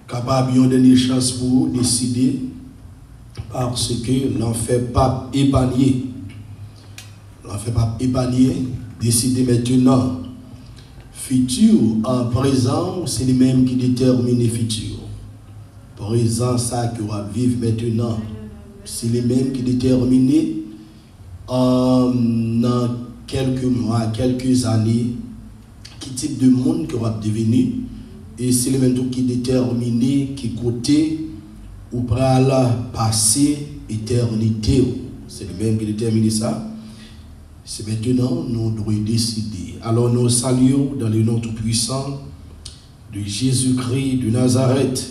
Capable de donner chance pour décider parce que l'on fait pas épargner. L'on fait pas épargner, décider maintenant. Futur en présent, c'est les mêmes qui déterminent le futur. Présent, ça que va vivre maintenant, c'est les mêmes qui déterminent en quelques mois, quelques années, qui type de monde que va devenir. Et c'est les mêmes qui déterminent qui côté ou pral passer éternité. C'est les mêmes qui déterminent ça. C'est maintenant nous devons décider. Alors nous saluons dans le nom tout-puissant de Jésus-Christ de Nazareth.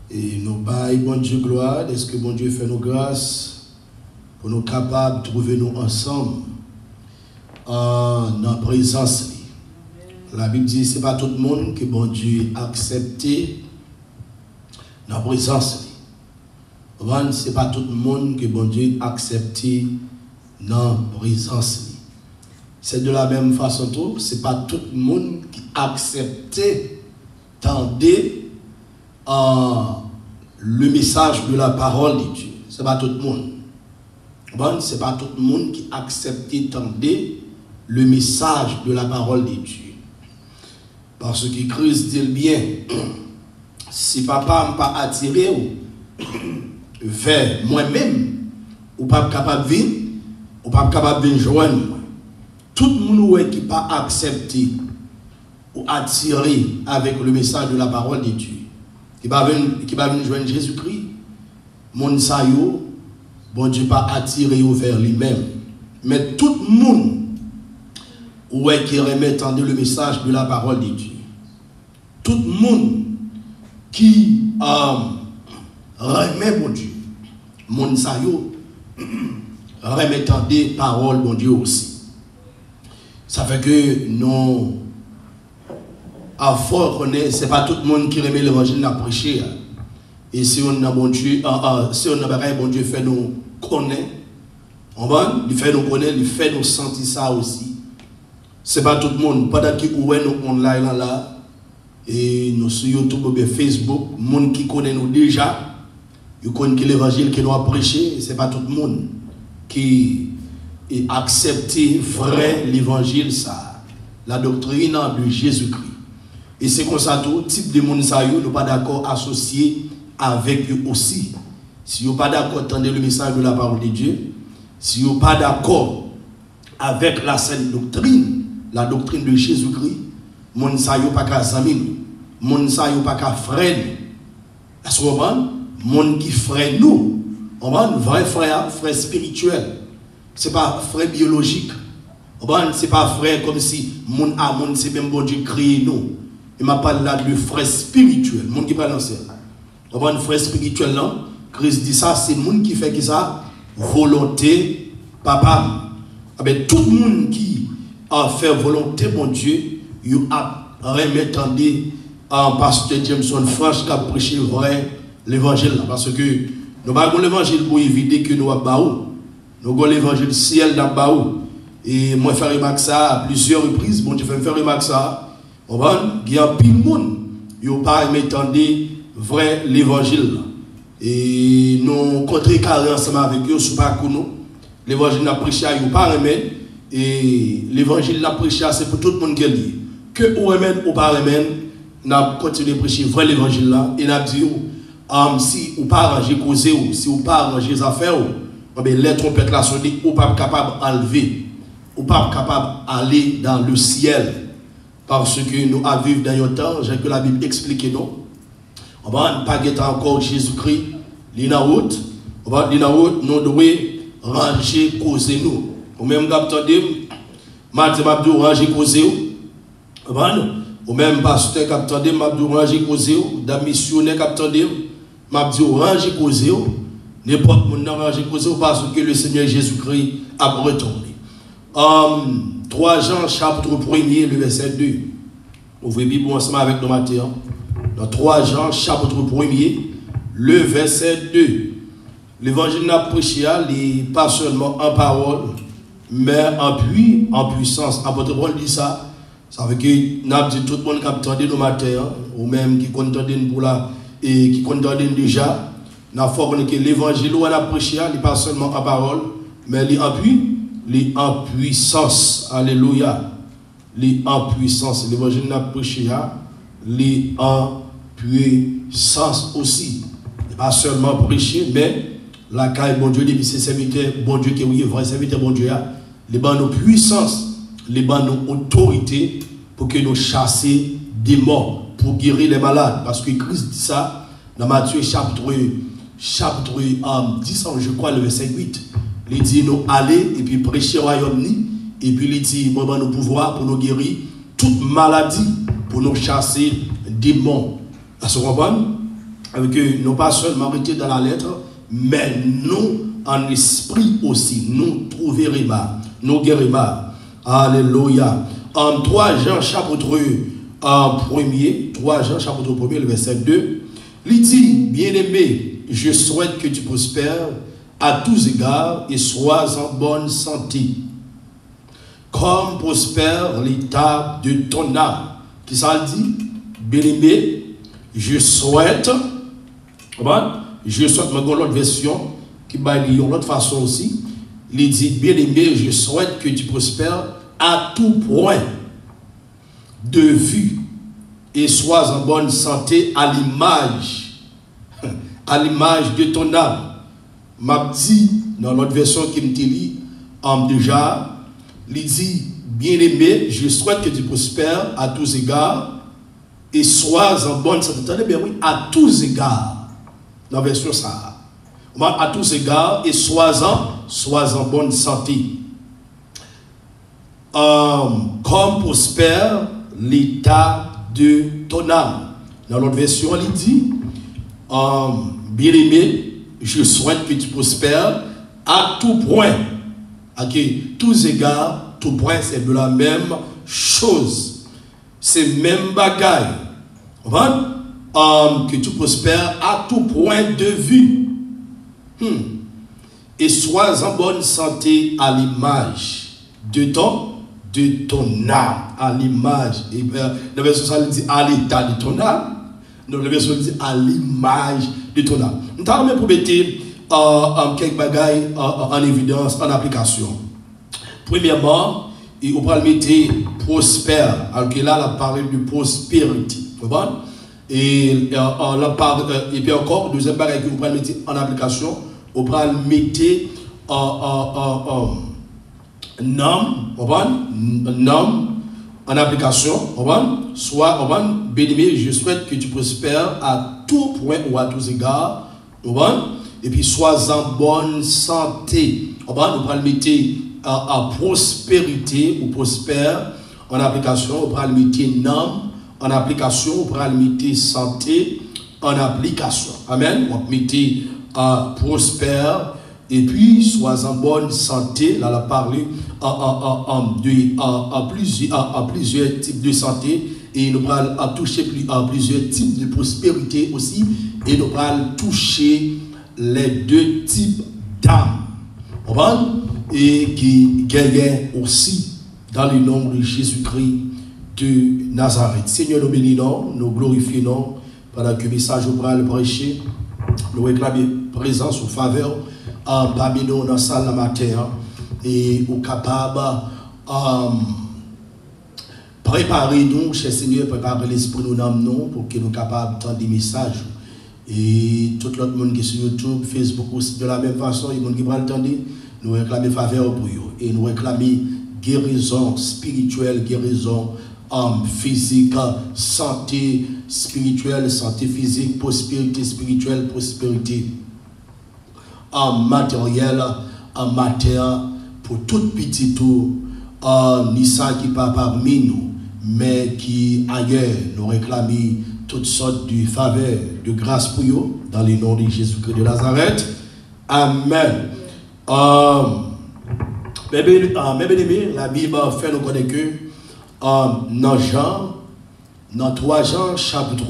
Et nous baillons, bon Dieu, gloire. Est-ce que bon Dieu fait nos grâces pour nous capables de trouver nous ensemble en présence. La Bible dit que ce n'est pas tout le monde que bon Dieu a accepté dans la présence. Ce n'est pas tout le monde que bon Dieu a accepté dans la présence. C'est de la même façon, ce n'est pas tout le monde qui a accepté tendez le message de la parole de Dieu. Ce n'est pas tout le monde. Ce n'est pas tout le monde qui a accepté tendez le message de la parole de Dieu. Parce que Christ dit bien, si papa m'a pas attiré vers moi-même, ou pas capable de venir, ou pas capable de joindre moi. Tout le monde qui pas accepté ou attiré avec le message de la parole de Dieu, qui va venir joindre Jésus-Christ, mon sayo, bon Dieu pas attiré vers lui-même. Mais tout le monde qui remet le message de la parole de Dieu. Tout le monde qui remet mon Dieu, mon sayo, remet des paroles mon Dieu aussi. Ça fait que nous, à fort connaître, ce n'est pas tout le monde qui remet l'évangile à prêcher. Et si on a bon Dieu, si on a pareil, bon Dieu fait nous connaître, il fait nous connaître, il fait nous sentir ça aussi. Ce n'est pas tout le monde, pendant que nous online là, et nous sur YouTube ou Facebook, les gens qui connaissent nous déjà, ils connaissent l'évangile que nous avons prêché, ce n'est pas tout le monde qui accepte vrai l'évangile, ça, la doctrine de Jésus-Christ. Et c'est comme ça, tout type de monde, nous ne sommes pas d'accord associé avec eux aussi. Si vous n'êtes pas d'accord entendez le message de la parole de Dieu, si vous n'êtes pas d'accord avec la sainte doctrine, la doctrine de Jésus-Christ, mon sayo pas qu'à zami, mon sayo pas qu'à frère. Est-ce que vous comprenez? Mon qui frère nous, on va vrai frère, frère spirituel. C'est pas frère biologique. C'est pas frère comme si mon amour c'est même bon Dieu créé nous. Il m'a parlé là de frère spirituel, mon qui parle l'ancien. On va frère spirituel là, Christ dit ça, c'est mon qui fait que ça volonté papa. Tout le monde qui a fait volonté mon Dieu, il a remettendu en pasteur Jameson Franche qui a prêché vrai l'évangile parce que nous avons l'évangile pour éviter que nous avons nous avons l'évangile ciel dans baou et moi faire remarquer ça à plusieurs reprises bon Dieu fait me faire remarquer ça on va il y a pile monde yo pas remettendu vrai l'évangile et nous contrecarrer ensemble avec eux sous pas nous l'évangile n'a prêché à yo pas remettre et l'évangile n'a prêché c'est pour tout le monde qui lit que ou remettre ou pas remettre n'a continuer prêcher vrai l'évangile là et n'a dit si ou pas arranger causer ou si ou pas arranger les affaires les trompettes là sonner ou pas capable d'enlever ou pas capable d'aller dans le ciel parce que nous à vivre dans un temps j'ai que la Bible explique non on va pas guetter encore Jésus-Christ l'inaout on va l'inaout nous devons ranger causer nous ou même attendez mardi m'abdou ranger causer ou ou même pasteur qui attendez m'abdou ranger causer ou dans missionnaire qui attendez m'abdou ranger causer n'importe mon ranger causer parce que le Seigneur Jésus-Christ a retourné 3 Jean chapitre 1er le verset 2 ouvrez Bible ensemble avec nous matin dans 3 Jean chapitre 1er le verset 2 l'évangile n'a prêché pas seulement en parole mais en puissance. Apôtre Paul dit ça. Ça veut dire que nous avons dit tout le monde qui a entendu nos matins, ou même qui contendent pour là, et qui contendent déjà. Nous avons que l'évangile où on a prêché, il n'est pas seulement en parole, mais il est en puissance. Alléluia. Il est en puissance. L'évangile n'a prêché, il est en puissance aussi. Il n'est pas seulement prêché, mais la caille, bon Dieu, depuis ses serviteurs, bon Dieu qui est vrai serviteur, bon Dieu, les bancs nos puissances, les bancs nos autorités pour que nous chassions des morts, pour guérir les malades. Parce que Christ dit ça dans Matthieu chapitre 10, je crois, le verset 8. Il dit nous aller et puis prêcher au royaume, et puis il dit nous avons pouvoir pour nous guérir toute maladie, pour nous chasser des morts. À ce moment, avec nous pas seulement arrêter dans la lettre, mais nous en esprit aussi, nous trouverons, nous guérirons. Alléluia. En 3 Jean chapitre 1er, 3 Jean chapitre 1er, le verset 2, il dit, bien-aimé, je souhaite que tu prospères à tous égards et sois en bonne santé, comme prospère l'état de ton âme. Qui ça dit? Bien-aimé, je souhaite, ma l'autre version, qui va lire l'autre façon aussi, il dit, bien-aimé, je souhaite que tu prospères à tout point de vue et sois en bonne santé à l'image de ton âme. M'a dit, dans l'autre version qui me dit, déjà, il dit, bien-aimé, je souhaite que tu prospères à tous égards et sois en bonne santé. Attendez bien, oui, à tous égards. Dans la version ça. À tous égards et sois en bonne santé. Comme prospère l'état de ton âme. Dans l'autre version, il dit, bien-aimé, je souhaite que tu prospères à tout point. Ok, tous égards, tout point, c'est de la même chose. C'est même bagaille. Que tu prospères à tout point de vue. Et sois en bonne santé à l'image de ton âme. À l'image. La version ça dit à l'état de ton âme. Donc la version dit à l'image de ton âme. Nous avons pour mettre quelques bagailles en évidence, en application. Premièrement, on va mettre prospère. Alors que là, on parle de prospérité. Et puis encore, deuxième bagaille que vous pouvez mettre en application, on va mettre nom en application, soit bien-aimé, je souhaite que tu prospères à tout point ou à tous égards, et puis sois en bonne santé. On va mettre à prospérité ou prospère en application, on va mettre nom en application, on va mettre santé en application. Amen. On va mettre prospère et puis sois en bonne santé. Là, on a parlé à plusieurs types de santé et nous allons toucher plusieurs types de prospérité aussi et nous allons toucher les deux types d'âmes. Et qui gagnent aussi dans le nom de Jésus-Christ de Nazareth. Seigneur, nous bénissons, nous glorifions pendant que le message au bras le prêcher, nous réclamons présence ou faveur parmi nous dans la salle de matin et au capable préparer nous, cher Seigneur, préparer l'esprit nous dans nous pour que nous soyons capables d'entendre des messages. Et tout l'autre monde qui est sur YouTube, Facebook aussi de la même façon, il y a des gens qui vont l'entendre. Nous réclamons faveur pour eux et nous réclamons guérison spirituelle, guérison physique, santé spirituelle, santé physique, prospérité spirituelle, prospérité matérielle, en matière pour tout petit tout, ni ça qui pas parmi nous, mais qui ailleurs nous réclamons toutes sortes de faveurs, de grâce pour eux, dans le nom de Jésus-Christ de Nazareth. Amen. Mais bien, la Bible fait nous connaître que dans 3 Jean chapitre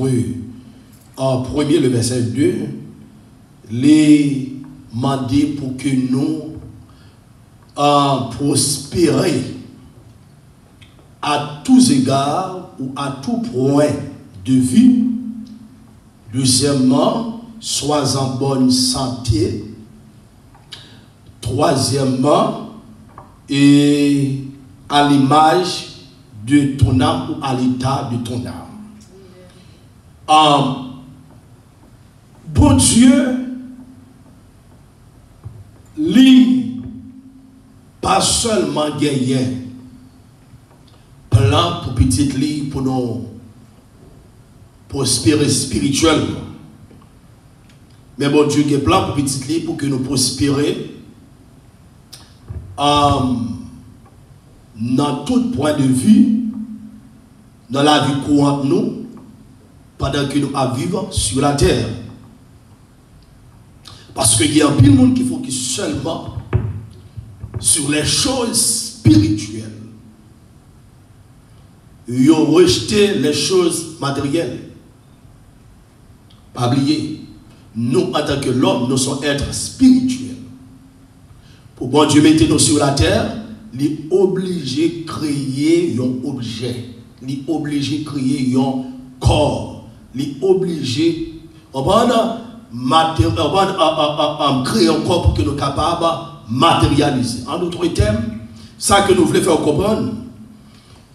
1er, le verset 2, les mandés pour que nous prospérer à tous égards ou à tout point de vue. Deuxièmement, sois en bonne santé. Troisièmement, et à l'image de ton âme ou à l'état de ton âme. Bon Dieu, lui, pas seulement gagner plan pour petite lit pour nous prospérer spirituellement, mais bon Dieu a plan pour petite lit pour que nous prospérer dans tout point de vue, dans la vie courante nous, pendant que nous vivons sur la terre. Parce qu'il y a un peu de monde qui focus seulement sur les choses spirituelles. Ils ont rejeté les choses matérielles. Pas oublier, nous en tant que l'homme, nous sommes êtres spirituels. Pour bon Dieu mettre nous sur la terre, il est obligé de créer un objet. Il est obligé de créer un corps. Il est obligé de créer un corps pour que nous soyons capables de matérialiser. En d'autres termes, ça que nous voulons faire comprendre,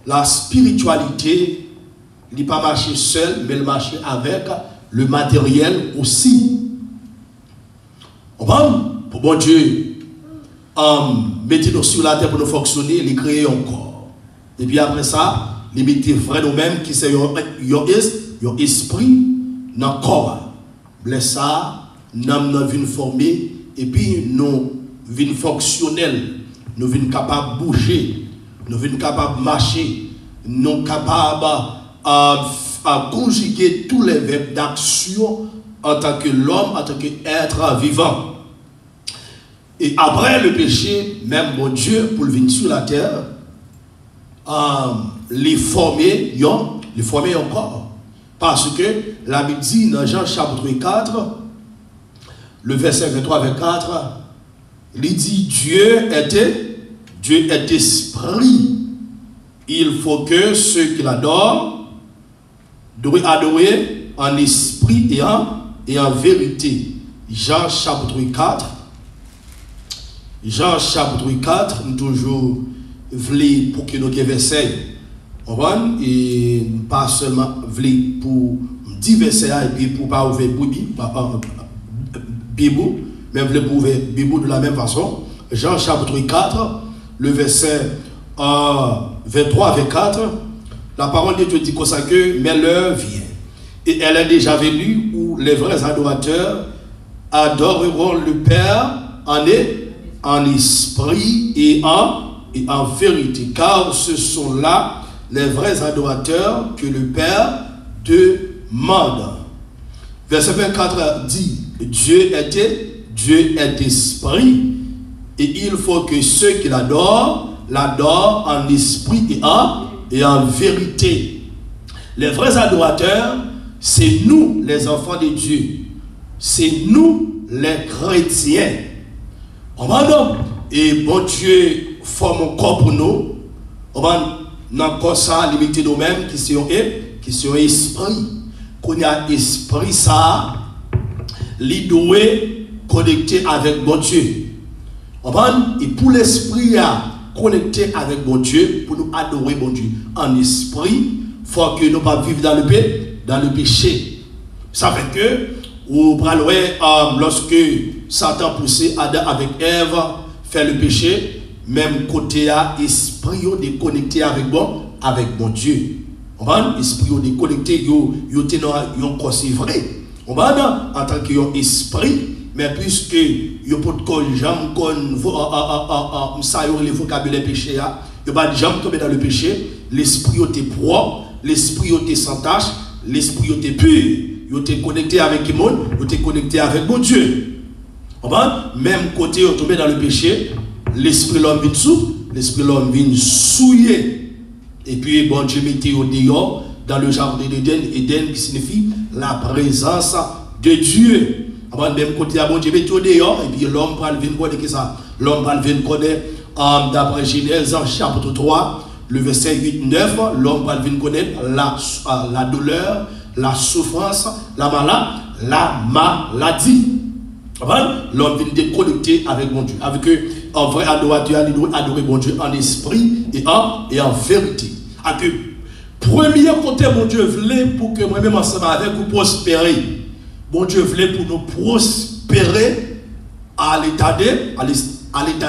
la spiritualité, il n'est pas marcher seul, mais il marche avec le matériel aussi. Pour bon Dieu, mettez-nous sur la terre pour nous fonctionner, il crée un corps. Et puis après ça, il mettez vrai nous-mêmes qui c'est un esprit dans le corps. Ça, nous venons former et puis nous venons fonctionnels, nous venons capables de bouger, nous venons capables de marcher, nous sommes capables de conjuguer tous les verbes d'action en tant que l'homme, en tant qu'être vivant. Et après le péché, même mon Dieu, pour venir sur la terre, les former encore. Parce que la Bible dit dans Jean chapitre 4, le verset 23-24, il dit Dieu est esprit. Il faut que ceux qui l'adorent doivent adorer en esprit et en vérité. Jean chapitre 4. Jean chapitre 4, nous toujours voulu pour que nous versets, et pas seulement voulu pour 10 versets et puis pour pas ouvrir Bible, mais voulu pour ouvrir Bible de la même façon. Jean chapitre 4, le verset 23-24, la parole de Dieu dit comme ça que, mais l'heure vient, et elle est déjà venue où les vrais adorateurs adoreront le Père en esprit et en vérité, car ce sont là les vrais adorateurs que le Père demande. Verset 24 dit, Dieu est esprit, et il faut que ceux qui l'adorent en esprit et en vérité. Les vrais adorateurs, c'est nous les enfants de Dieu, c'est nous les chrétiens. Et bon Dieu forme un corps pour nous. Dans corps ça, limité nous-mêmes qui sont esprit. Quand il y a esprit ça, il doit connecter avec bon Dieu. Et pour l'esprit à connecter avec bon Dieu, pour nous adorer bon Dieu en esprit, il faut que nous ne pas vivre dans le péché. Ça fait que, lorsque Satan poussait Adam avec Ève faire le péché, même côté à esprit déconnecté avec bon Dieu. Esprit déconnecté, yo tenant corps c'est vrai. En tant que esprit, mais puisque yo pot jamais le vocabulaire péché a, yo pas jamais tomber dans le péché, l'esprit était propre, l'esprit était sans tache, l'esprit était pur, yo était connecté avec le monde, yo était connecté avec mon Dieu. Même côté on tombe dans le péché, l'esprit l'homme vient sous, l'esprit l'homme vient souiller. Et puis bon Dieu mettait au dehors dans le jardin d'Éden, Éden qui signifie la présence de Dieu. Même côté bon Dieu mettait au dehors et puis l'homme va venir connaître ça. L'homme va venir connaître d'après Genèse, chapitre 3, le verset 8-9, l'homme va venir connaître la douleur, la souffrance, la maladie. L'homme vient déconnecter avec mon Dieu. Avec un vrai adorateur, il doit adorer mon Dieu en esprit et en vérité. Avec premier côté, mon Dieu voulait pour que moi-même ensemble avec vous prospérer. Mon Dieu voulait pour nous prospérer à l'état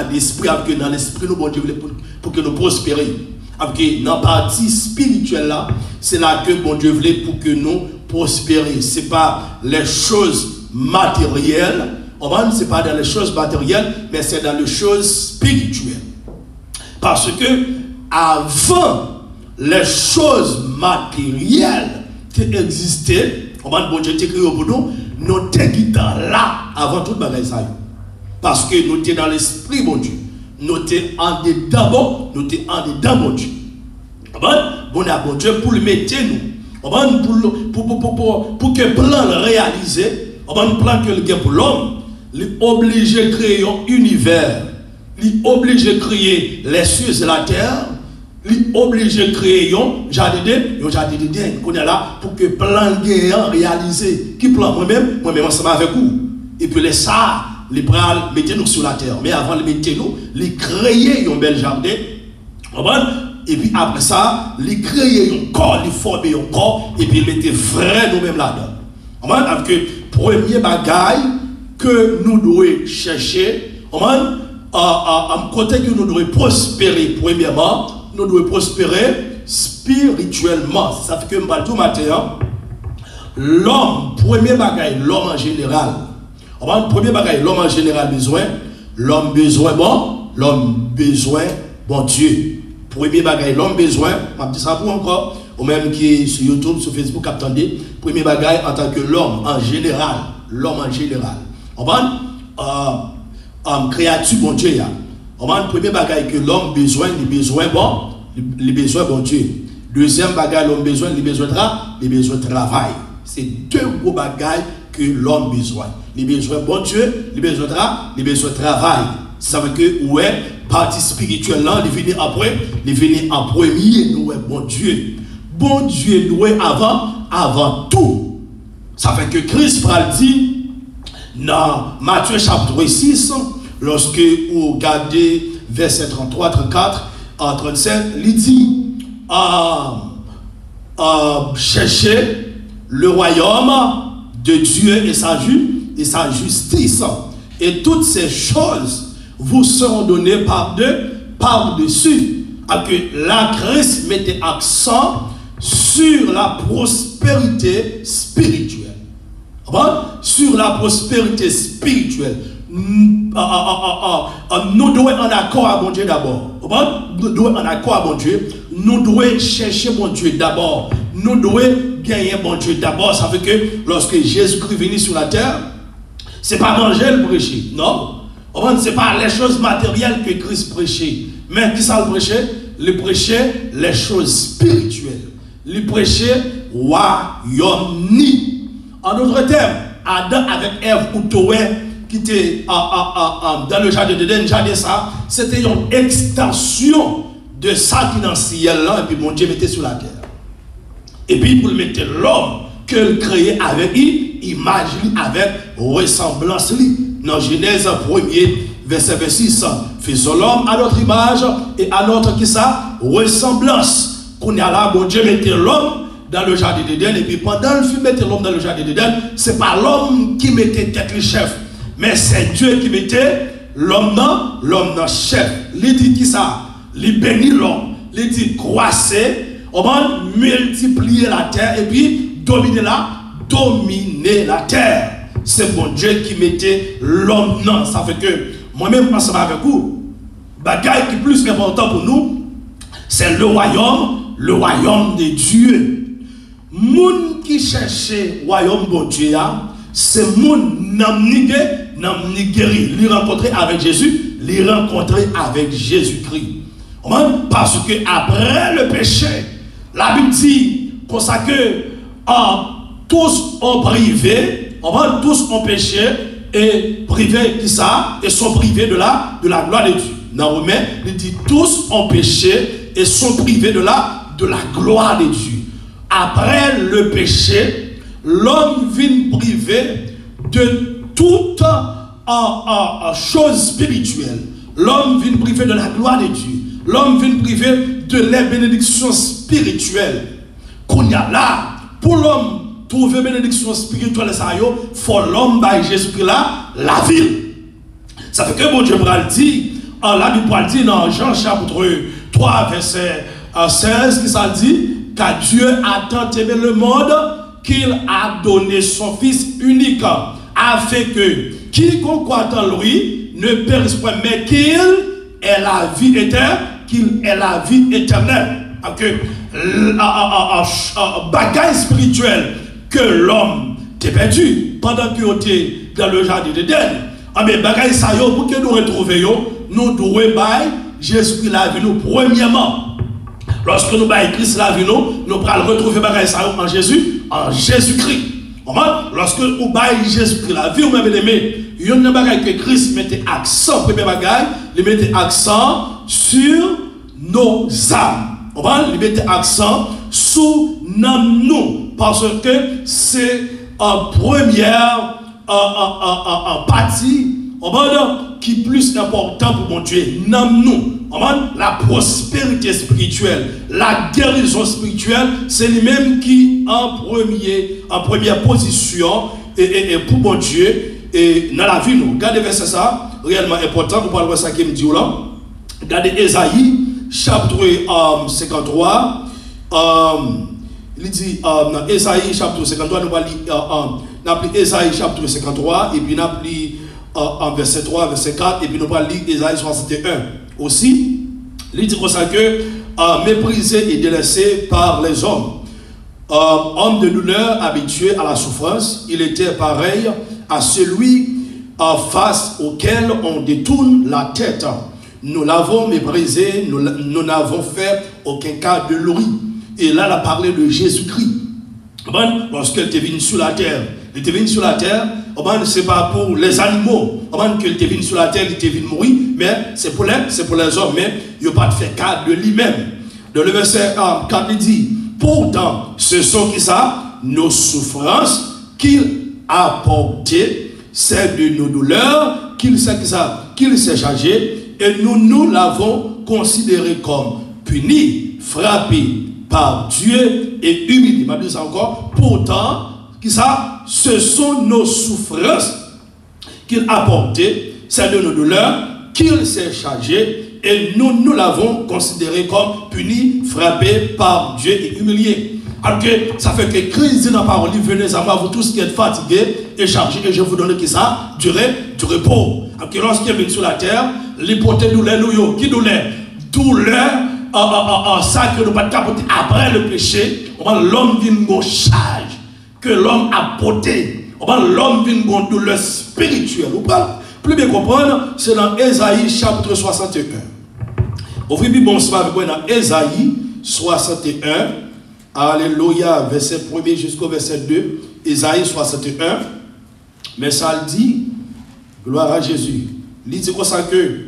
d'esprit, avec dans l'esprit, nous, bon Dieu voulait pour que nous prospérions. Avec dans la partie spirituelle là, c'est là que bon Dieu voulait pour que nous prospérions. Ce n'est pas les choses matérielles, ce n'est pas dans les choses matérielles, mais c'est dans les choses spirituelles. Parce que avant les choses matérielles qui existaient, bon Dieu t'écrit au bout nous sommes là avant tout le bagage. Parce que nous sommes dans l'esprit, bon Dieu. Nous sommes en dedans, nous sommes en dedans, bon Dieu. Bon Dieu pour le mettre nous. Pour que le plan le réalise, le plan que le gain pour l'homme, il est obligé de créer un univers, il est obligé de créer les cieux et la terre, il est obligé de créer un jardin qu'on est là pour que le plan gagnant réalisé. Qui plan moi-même ensemble avec vous. Et puis les ça, les bras mettez-nous sur la terre. Mais avant de mettre-nous, les créer un bel jardin. Et puis après ça, les créer un corps, les former un corps, et puis mettez vrai nous-mêmes là-dedans. Avec le premier bagage que nous devons chercher, côté que nous devons prospérer, premièrement, nous devons prospérer spirituellement. Ça fait que je parle tout matin. L'homme, premier bagage, l'homme en général. Le premier bagage, l'homme en général besoin. L'homme besoin bon Dieu. Premier bagage, l'homme besoin. Je dis ça pour encore. Ou même qui est sur YouTube, sur Facebook, attendez. Premier bagage en tant que l'homme en général. L'homme en général. Créature bon Dieu. Le premier bagage que l'homme besoin, les besoins bon Dieu. Deuxième bagage, l'homme besoin, les besoins de travail. C'est deux gros bagages que l'homme besoin. Les besoins bon Dieu, les besoins de travail. Ça veut dire que, ouais, partie spirituelle là, il vient après, il vient en premier, nous, bon Dieu. Bon Dieu, nous, avant tout. Ça fait que Christ dit, dans Matthieu chapitre 6, lorsque vous regardez verset 33, 34, 37, il dit, cherchez le royaume de Dieu et sa justice. Et toutes ces choses vous seront données par-dessus. Que la Christ mettait accent sur la prospérité spirituelle. Sur la prospérité spirituelle. Nous devons en accord à mon Dieu d'abord. Nous devons en accord à mon Dieu. Nous devons chercher mon Dieu d'abord. Nous devons gagner mon Dieu d'abord. Ça fait que lorsque Jésus-Christ est venu sur la terre, ce n'est pas manger le prêcher. Non. Ce n'est pas les choses matérielles que Christ prêchait. Mais qui ça le prêchait? Il prêchait les choses spirituelles. Il prêchait royaume-ni. En d'autres termes, Adam avec Ève ou Toé qui était dans le jardin d'Éden, ça, c'était une extension de ça qui est dans le ciel là, et puis mon Dieu mettait sur la terre. Et puis pour le mettre l'homme qu'il créait avec image, avec ressemblance. Dans Genèse 1er, verset 26, faisons l'homme à notre image et à notre qui ça? Ressemblance. Qu'on est là, mon Dieu mettait l'homme dans le jardin d'Éden, et puis pendant le film mettait l'homme dans le jardin d'Éden, ce n'est pas l'homme qui mettait tête le chef, mais c'est Dieu qui mettait l'homme dans chef. Il dit qui ça? Il bénit l'homme. Il dit croissez, on va multiplier la terre et puis dominer la terre. C'est mon Dieu qui mettait l'homme dans. Ça fait que moi-même, ensemble avec vous, bagaille qui est plus important pour nous, c'est le royaume de Dieu. Moun qui cherchait le royaume de Dieu, c'est moun n'a guéri. Il rencontré avec Jésus, il rencontré avec Jésus-Christ. Parce que après le péché, la Bible dit pour ça que tous ont privé, tous ont péché et privé qui ça et sont privés de la gloire de Dieu. dans Romains, il dit tous ont péché et sont privés de la gloire de Dieu. Après le péché, l'homme vient privé de toute chose spirituelle. L'homme vient privé de la gloire de Dieu. L'homme vient privé de les bénédictions spirituelles. Qu'on y a là, pour l'homme trouver bénédiction spirituelle, il faut l'homme by Jésus-Christ là, la ville. Ça fait que bon Dieu le dit, la Bible dit dans Jean chapitre 3, verset 16, qui ça dit, car Dieu a tant aimé le monde qu'il a donné son Fils unique, afin que quiconque croit en lui ne périsse point, mais qu'il ait la vie éternelle. Bagaille spirituelle que l'homme t'est perdu pendant qu'il était dans le jardin d'Éden. Mais bagaille ça yo pour que nous retrouvions, nous devons bailler Jésus-Christ la vie nous premièrement. Lorsque nous baillons Christ la vie nous allons retrouver bagaille ça en Jésus-Christ. Lorsque nous baillons Jésus-Christ la vie, vous m'avez aimé, il y a une bagaille que Christ mettait accent, premier bagaille, il mettait accent sur nos âmes. Il mettait accent sur nous, parce que c'est une première partie qui est plus important pour mon Dieu. Nous, la prospérité spirituelle, la guérison spirituelle, c'est lui-même qui en première position et pour mon Dieu et dans la vie nous. Regardez verset ça, réellement important, vous parlez de ça qui me dit là. Regardez Ésaïe, chapitre 53, il dit dans Ésaïe chapitre 53, nous allons lire Ésaïe chapitre 53 et puis nous allons lire verset 3, verset 4 et puis nous allons lire Ésaïe 61 aussi. Il dit comme ça que méprisé et délaissé par les hommes, homme de douleur habitué à la souffrance, il était pareil à celui face auquel on détourne la tête. Nous l'avons méprisé, nous n'avons fait aucun cas de lui. Et là, il a parlé de Jésus-Christ. Lorsqu'il était venu sur la terre, il était venu sur la terre, ce n'est pas pour les animaux qu'il était venu sur la terre, il était venu mourir, mais c'est pour les hommes, mais il n'a pas fait cas de lui-même. Dans le verset 4, il dit, pourtant, ce sont qui ça? Nos souffrances qu'il a portées, c'est de nos douleurs qu'il s'est chargé, et nous l'avons considéré comme puni, frappé par Dieu et humilié. Je vais dire ça encore. Pourtant, ce sont nos souffrances qu'il a portées, c'est de nos douleurs qu'il s'est chargé, et nous l'avons considéré comme puni, frappé par Dieu et humilié. Alors que ça fait que Christ dit dans la parole, venez à moi, vous tous qui êtes fatigués et chargés, et je vous donne qui ça? Du repos. Alors que lorsqu'il est venu sur la terre, l'hypothèse douleur, qui douleur? Douleur, ça que nous pas capoter après le péché, l'homme vient une charge que l'homme a porté. L'homme vient une douleur spirituelle. Plus bien comprendre, c'est dans Ésaïe chapitre 61. Ouvrez bien bon soir avec moi dans Ésaïe 61. Alléluia, verset 1er jusqu'au verset 2, Ésaïe 61. Mais ça le dit, gloire à Jésus. Il dit comme ça que,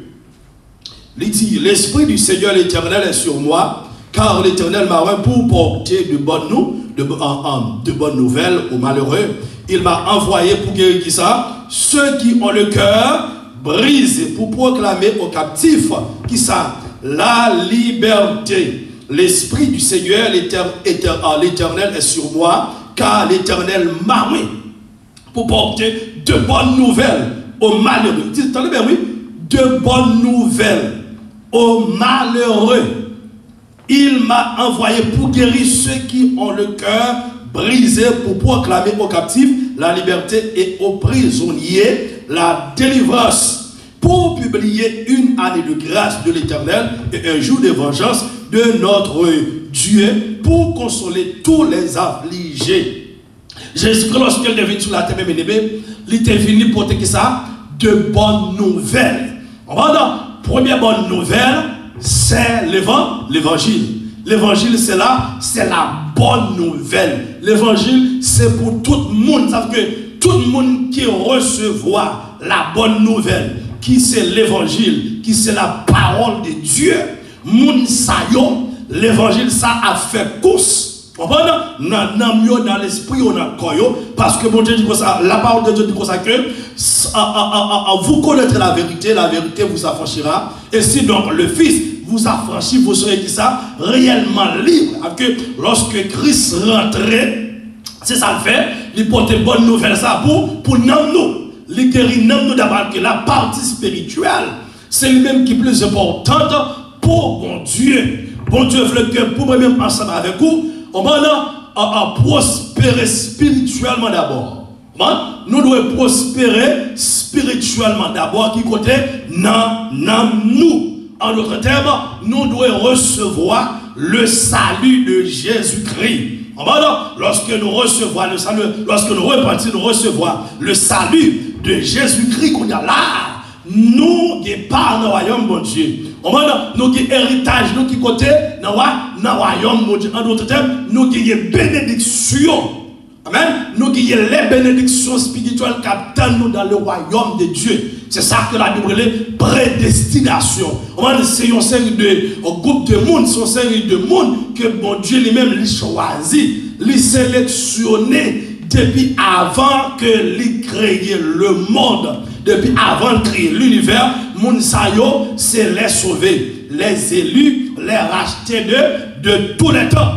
il dit, l'Esprit du Seigneur l'Éternel est sur moi, car l'Éternel m'a oint pour porter de bonnes nouvelles aux malheureux. Il m'a envoyé pour guérir qui ça? Ceux qui ont le cœur brisé, pour proclamer aux captifs qui ça? La liberté. L'Esprit du Seigneur, l'Éternel est sur moi, car l'Éternel m'a oint pour porter de bonnes nouvelles aux malheureux. Attendez bien, oui. De bonnes nouvelles aux malheureux. Il m'a envoyé pour guérir ceux qui ont le cœur brisé, pour proclamer aux captifs la liberté et aux prisonniers la délivrance, pour publier une année de grâce de l'Éternel et un jour de vengeance de notre Dieu, pour consoler tous les affligés. Jésus-Christ, lorsqu'il est venu sur la terre, il était venu pour porter ça? De bonnes nouvelles. Première bonne nouvelle, c'est l'évangile. L'évangile, c'est la bonne nouvelle. L'évangile, c'est pour tout le monde. Ça veut dire que tout le monde qui recevra la bonne nouvelle, qui c'est l'évangile, qui qui c'est la parole de Dieu, moun sa yo, l'évangile ça a fait course. Comprenez? Dans l'esprit, on a corps, parce que bon Dieu dit comme ça, la parole de Dieu dit comme ça que vous connaîtrez la vérité vous affranchira. Et si donc le Fils vous affranchit, vous serez qui ça? Réellement libre. Parce que lorsque Christ rentrait, c'est ça le fait, il porte bonne nouvelle ça pour nous. Il guérit nous d'abord que la partie spirituelle, c'est lui-même qui est plus importante pour bon Dieu. Bon Dieu veut que pour moi-même ensemble avec vous, on va prospérer spirituellement d'abord. Nous devons prospérer spirituellement d'abord qui côté nous. En d'autres termes, nous devons recevoir le salut de Jésus-Christ. Lorsque nous recevons le salut, lorsque nous repentons, nous recevons le salut de Jésus-Christ qu'on a là, nous qui parlons dans le royaume bon Dieu. Nous qui héritage, nous qui côté dans le royaume bon Dieu. En d'autres termes, nous qui bénédiction. Amen. Nous qui les bénédictions spirituelles qui attendent nous dans le royaume de Dieu. C'est ça que la Bible est prédestination. C'est une série de groupe de monde, c'est une série de monde que bon Dieu lui-même l'a choisi, l'a sélectionné depuis avant que lui crée le monde, depuis avant de créer l'univers. Moun sayo, c'est les sauvés, les élus, les rachetés de tous les temps.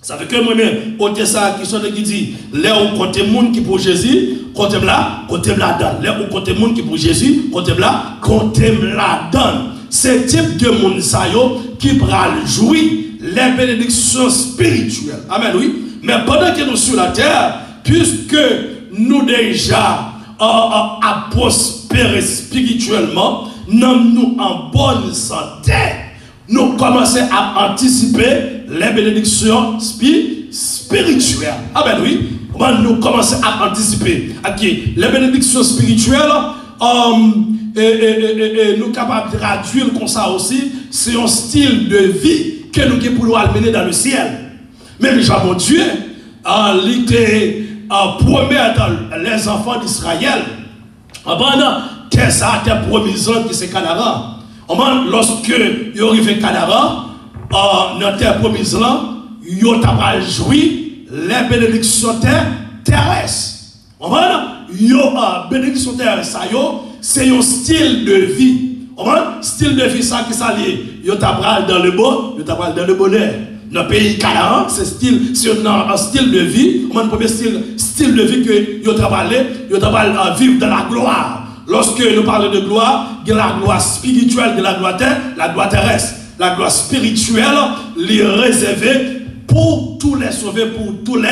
Ça fait que moi-même, côté ça, qui sont qui dit, là où côté monde qui pour Jésus, côté là donne. Là où côté monde qui pour Jésus, côté là donne. C'est type de monde ça yo qui pral jouir les bénédictions spirituelles. Amen, oui. Mais pendant que nous sur la terre, puisque nous déjà à prospérer spirituellement, nous en bonne santé, nous commençons à anticiper les bénédictions spirituelles. Ah ben oui, nous commençons à anticiper. Okay. Les bénédictions spirituelles, nous sommes capables de traduire comme ça aussi, c'est un style de vie que nous pouvons amener dans le ciel. Même Jean, mon Dieu, il était promettre les enfants d'Israël. Que ça a été promis qui c'est Canara. Lorsque ils arrivent à Canara, dans terre promise là, ils ont joué les bénédictions terrestres. Bénédiction terrestre, c'est un style de vie. Style de vie, ça qui s'allie. Ils ont dans le bon, ils ont dans le bonheur. Dans le pays Canaan, c'est un style de vie. Le premier style de vie que ils ont travaillé vivre dans la gloire. Lorsque nous parlons de gloire, il y a la gloire spirituelle, il y a la gloire terrestre. La gloire spirituelle, elle est réservée pour tous les sauvés, pour tous les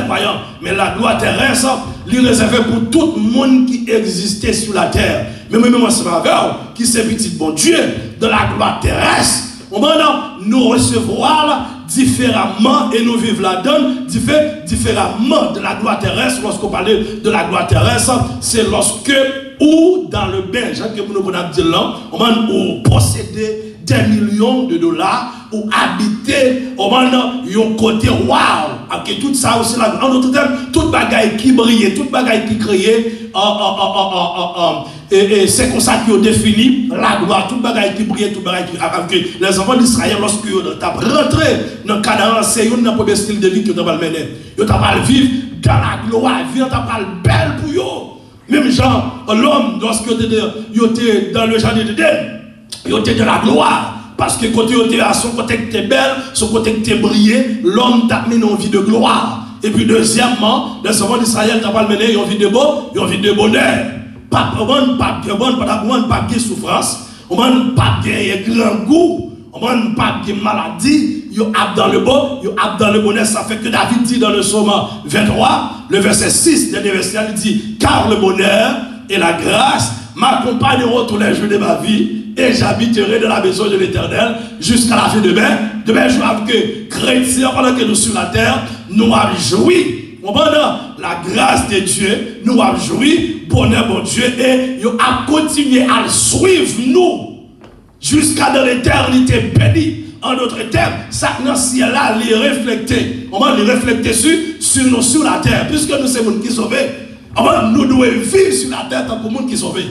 croyants. Mais la gloire terrestre, elle est réservée pour tout le monde qui existait sur la terre. Mais moi, c'est ma veuve, qui c'est petit bon Dieu, de la gloire terrestre. Nous recevons différemment et nous vivons là-dedans différemment de la gloire terrestre. Lorsqu'on parle de la gloire terrestre, c'est lorsque ou dans le bain, que nous avons dit là, on posséder des millions de dollars ou habiter au côté wow. Okay, tout ça aussi là. En d'autres termes, toute bagaille qui brille, toute bagaille qui crée, et c'est comme ça qu'ils ont défini la gloire, toute bagaille qui brille, toute bagaille qui. Les enfants d'Israël, lorsqu'ils sont rentrés dans le Canaan, c'est un premier style de vie qu'ils ont mener. Ils ont vivre dans la gloire, ils ont belle pour eux. Même genre, l'homme, lorsqu'il était dans le jardin d'Éden, il était de la gloire. Parce que quand il était à son côté qui était belle, son côté qui était brillé, l'homme t'a mené en vie de gloire. Et puis deuxièmement, les enfants d'Israël t'a pas mené en vie de beau, en vie de bonheur. Pas de souffrance, pas de grand goût, pas de maladie, ils ont dans le beau, ils ont dans le bonheur. Ça fait que David dit dans le psaume 23, le verset 6, dernier verset, il dit, car le bonheur et la grâce m'accompagneront tous les jours de ma vie. Et j'habiterai dans la maison de l'Éternel jusqu'à la fin de demain. Demain, je vois que chrétiens, pendant que nous sur la terre, nous avons joui. La grâce de Dieu, nous avons joui, bonheur bon Dieu, et nous avons continué à suivre nous jusqu'à dans l'éternité bénie. En d'autres termes, ça dans le ciel-là, les refléter. On va les refléter sur nous sur la terre, puisque nous sommes les gens qui sont sauvés. Nous devons vivre sur la terre tant que les gens qui sont sauvés.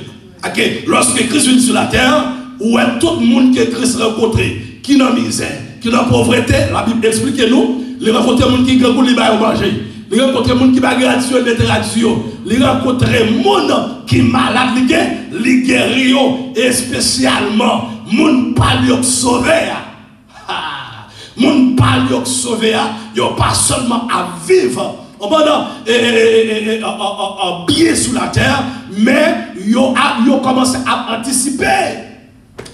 Ok, lorsque Christ vient sur la terre, où est tout le monde que Christ rencontré, qui est dans la misère, qui est dans la pauvreté, la Bible explique nous, les rencontrer les gens qui ont les manger, les rencontrer les gens qui ont gratuit l'interaction, les rencontrer les gens qui sont malades, les guérir, et spécialement, les gens qui sont sauvés. Les gens qui sont sauvés, ils n'ont pas seulement à vivre bien sous la terre, mais ils ont commencé à anticiper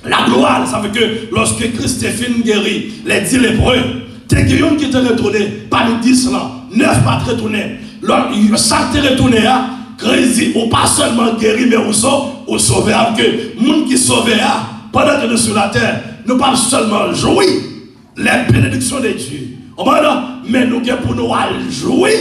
la gloire. Ça veut dire que lorsque Christ est fini guéri, les 10 lépreux, t'es guéri qui t'est retourné, pas les 10 là, 9 pas retourné. Ça t'est retourné, Christ dit, ou pas seulement guéri, mais aussi au sauvé. Que les gens qui sont sauvés, pendant que nous sommes sur la terre, nous ne pas seulement jouir les bénédictions de Dieu. Mais nous pour nous jouir,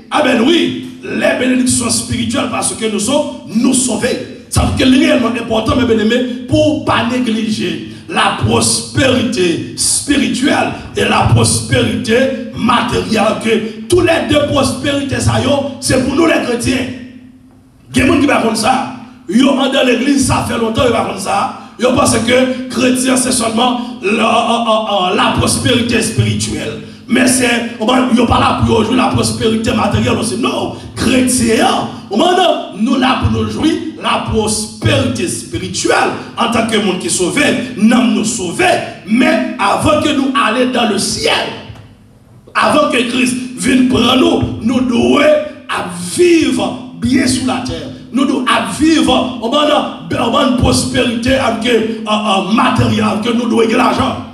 ah ben oui, les bénédictions spirituelles parce que nous sommes nous sauvés. Ça veut dire que c'est réellement important, mes bien-aimés, pour ne pas négliger la prospérité spirituelle et la prospérité matérielle. Que tous les deux prospérités, c'est pour nous les chrétiens. Il y a des gens qui ne font ça. Ils sont dans l'église, ça fait longtemps qu'ils ne font ça. Ils pensent que chrétien, c'est seulement la prospérité spirituelle. Mais c'est, on n'est pas là pour jouer la prospérité matérielle aussi. Non, chrétien, nous là pour nous jouer la prospérité spirituelle en tant que monde qui est sauvé, nous sauver. Mais avant que nous allions dans le ciel, avant que Christ vienne prendre nous devons vivre bien sous la terre. Nous devons vivre une prospérité avec matériel, que nous devons gagner l'argent.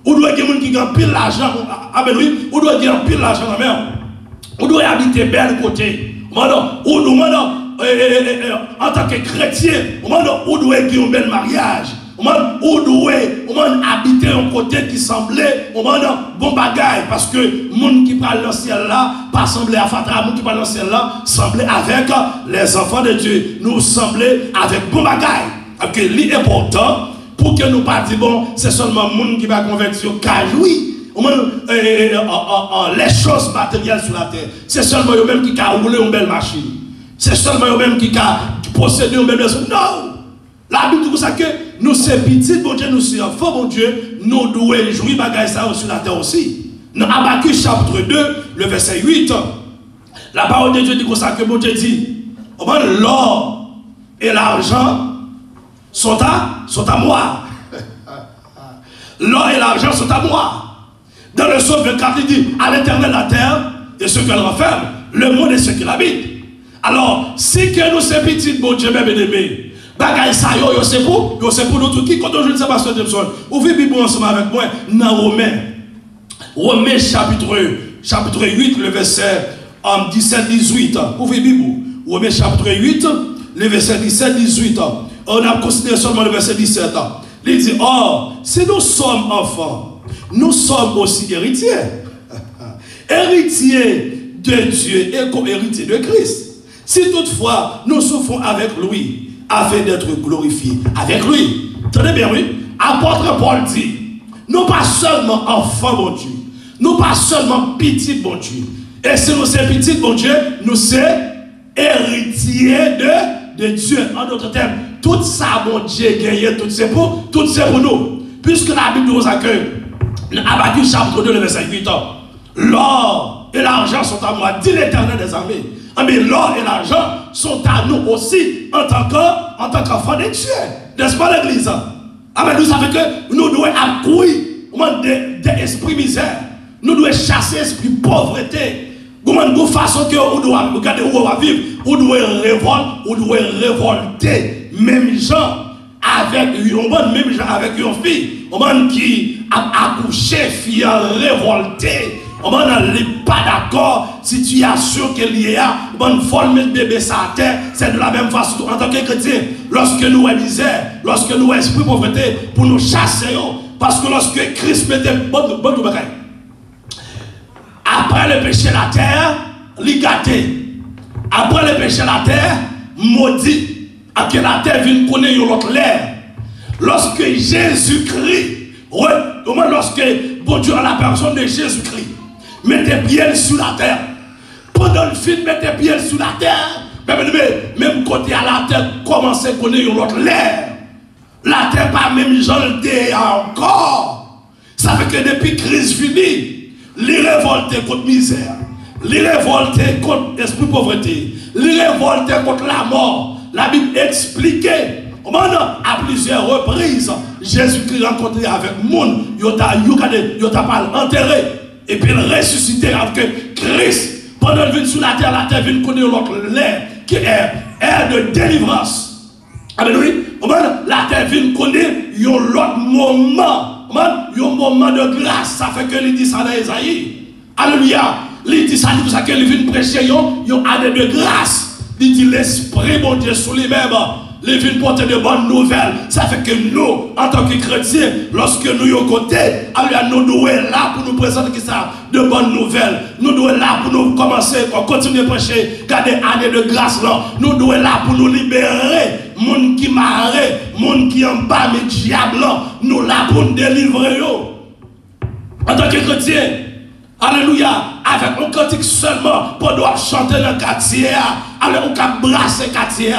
Ou doit y avoir des gens qui gagnent pile l'argent. Ah ben oui, ou doit y avoir pile l'argent dans la mer. Ou doit habiter bel côté. En tant que chrétien, ou doit y avoir un bel mariage. Ou doit habiter un côté qui semblait bon bagaille. Parce que les gens qui parlent dans le ciel là, pas sembler à Fatra, les gens qui parlent dans le ciel là, sembler avec les enfants de Dieu. Nous sembler avec bon bagaille. Donc, l'important, pour que nous ne pas dire, bon, c'est seulement le monde qui va convertir, car oui, les choses matérielles sur la terre, c'est seulement eux-mêmes qui ont roulé une belle machine. C'est seulement eux-mêmes qui ont possédé une belle maison. Non! La Bible dit que nous, c'est petit, bon Dieu, nous sommes enfants, bon Dieu, nous devons jouir bagaille ça sur la terre aussi. Dans Habakkuk chapitre 2, le verset 8, la parole de Dieu dit que bon Dieu dit, l'or et l'argent sont à moi. L'or et l'argent sont à moi. Dans le psaume 24, il dit, à l'Éternel la terre et ce qu'elle renferme, le monde et ce qu'il habite. Alors, si que nous sommes petits, bon Dieu, bien aimé, bagaille ça, c'est pour nous tous. Qui, quand je ne sais pas ce que Jameson, ouvrez la Bible ensemble avec moi, dans Romains chapitre 8, le verset 17-18. Ouvrez la Bible. Romains chapitre 8, le verset 17-18. On a considéré seulement le verset 17. Il dit, or, si nous sommes enfants, nous sommes aussi héritiers. Héritiers de Dieu et co-héritiers de Christ. Si toutefois nous souffrons avec lui, afin d'être glorifiés avec lui. Tenez bien, oui. Apôtre Paul dit, nous pas seulement enfants, bon Dieu. Nous pas seulement petits, bon Dieu. Et si nous sommes petits, bon Dieu, nous sommes héritiers de Dieu. En d'autres termes, tout ça, bon Dieu, gagné, tout c'est pour nous. Puisque la Bible nous accueille, Habakkuk chapitre 2, le verset 8, l'or et l'argent sont à moi, dit l'Éternel des armées. Mais l'or et l'argent sont à nous aussi en tant qu'enfants de Dieu. N'est-ce pas l'église? Mais nous savons que nous devons accourir des esprits misère. Nous devons chasser l'esprit pauvreté. De façon que nous devons regarder où on va vivre. Nous devons révolter. Même gens avec une fille. Qui a accouché, fille révoltée. On n'est pas d'accord, situation qu'il y a, on vole mettre bébé sa terre, c'est de la même façon en tant que chrétien. Lorsque nous avons misère, lorsque nous avons esprit pauvreté, pour nous chasser, parce que lorsque Christ mettait bon bagaille. Après le péché la terre, l'égalité. Après le péché la terre, maudit. À que la terre vienne connaître l'autre l'air. Lorsque Jésus-Christ, lorsque bon Dieu a la personne de Jésus-Christ, mettez pied sur la terre. Pendant le film, mettez pied sur la terre. Même côté à la terre, commence à connaître l'autre l'air. La terre pas même janté encore. Ça fait que depuis crise finie, les révoltés contre misère, les révoltés contre l'esprit pauvreté, les révoltés contre la mort. La Bible expliquait. À plusieurs reprises, Jésus-Christ rencontré avec le monde, il t'a pas enterré. Et puis il ressuscité avec Christ. Pendant qu'il vient sur la terre vient connaître l'autre l'air, qui est air de délivrance. Amen, oui. La terre vient connaître l'autre moment. Un moment de grâce. Ça fait que il dit ça dans Isaïe. Alléluia. Il dit ça pour ça qu'il vient prêcher une année de grâce. Il dit l'Esprit, mon Dieu, sur lui-même. Les villes portent de bonnes nouvelles. Ça fait que nous, en tant que chrétiens, lorsque nous sommes côté, nous devons être là pour nous présenter ça, de bonnes nouvelles. Nous devons être là pour nous commencer, pour continuer à prêcher, garder année de grâce là. Nous devons être là pour nous libérer. Monde qui marre, monde qui en bas, mais diable là, nous là pour nous délivrer. En tant que chrétiens, alléluia, avec un cantique seulement pour nous chanter dans le quartier, alors on peut brasser le quartier.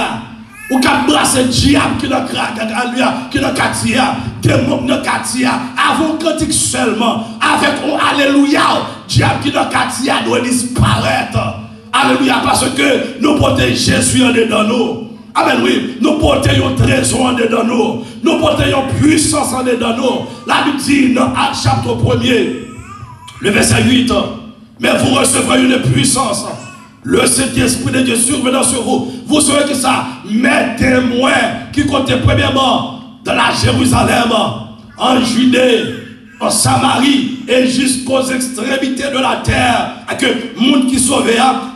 Ou qu'à brasser le diable qui est dans le quartier, démon dans le quartier, avant un cantique seulement, avec un alléluia, diable qui est dans le quartier doit disparaître. Alléluia, parce que nous portons Jésus en dedans nous. Amen, oui, nous portons un trésor en dedans nous. Nous portons une puissance en dedans nous. La Bible dit dans Actes chapitre 1er, le verset 8, mais vous recevrez une puissance. Le Saint-Esprit de Dieu survenant sur vous. Vous saurez que ça, mes témoins qui comptaient premièrement dans la Jérusalem, en Judée, en Samarie et jusqu'aux extrémités de la terre. Et que le monde qui sauve,